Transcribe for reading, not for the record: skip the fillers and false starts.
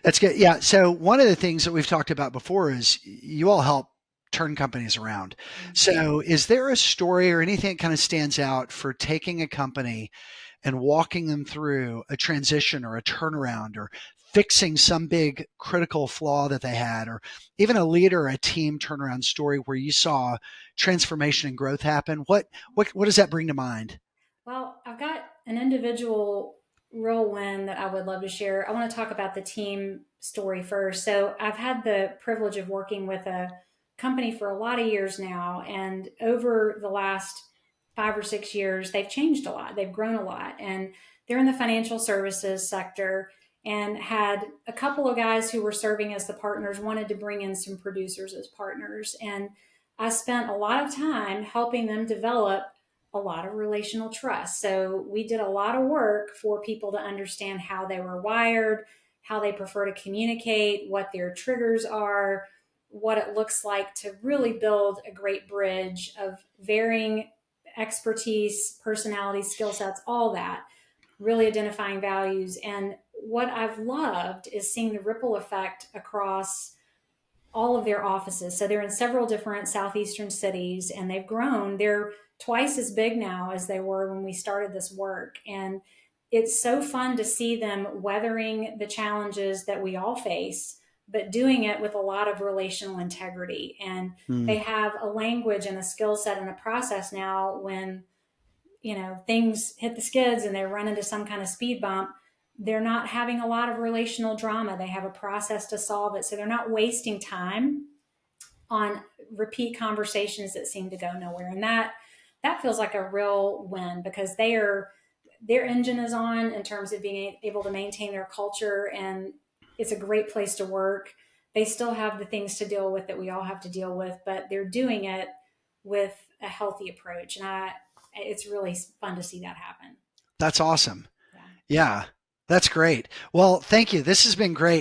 That's good. Yeah. So one of the things that we've talked about before is you all help turn companies around. So is there a story or anything that kind of stands out for taking a company and walking them through a transition or a turnaround or fixing some big critical flaw that they had, or even a leader or a team turnaround story where you saw transformation and growth happen? What does that bring to mind? Well, I've got an individual real win that I would love to share. I want to talk about the team story first. So, I've had the privilege of working with a company for a lot of years now, and over the last 5 or 6 years, they've changed a lot. They've grown a lot, and they're in the financial services sector. And had a couple of guys who were serving as the partners wanted to bring in some producers as partners. And I spent a lot of time helping them develop a lot of relational trust. So we did a lot of work for people to understand how they were wired, how they prefer to communicate, what their triggers are, what it looks like to really build a great bridge of varying expertise, personality, skill sets, all that, really identifying values. And what I've loved is seeing the ripple effect across all of their offices. So they're in several different southeastern cities and they've grown. They're twice as big now as they were when we started this work. And it's so fun to see them weathering the challenges that we all face, but doing it with a lot of relational integrity. And Hmm. they have a language and a skill set and a process now when things hit the skids and they run into some kind of speed bump, they're not having a lot of relational drama. They have a process to solve it. So they're not wasting time on repeat conversations that seem to go nowhere. And that feels like a real win because their engine is on in terms of being able to maintain their culture, and it's a great place to work. They still have the things to deal with that we all have to deal with, but they're doing it with a healthy approach. And it's really fun to see that happen. That's awesome. Yeah. Yeah, that's great. Well, thank you. This has been great.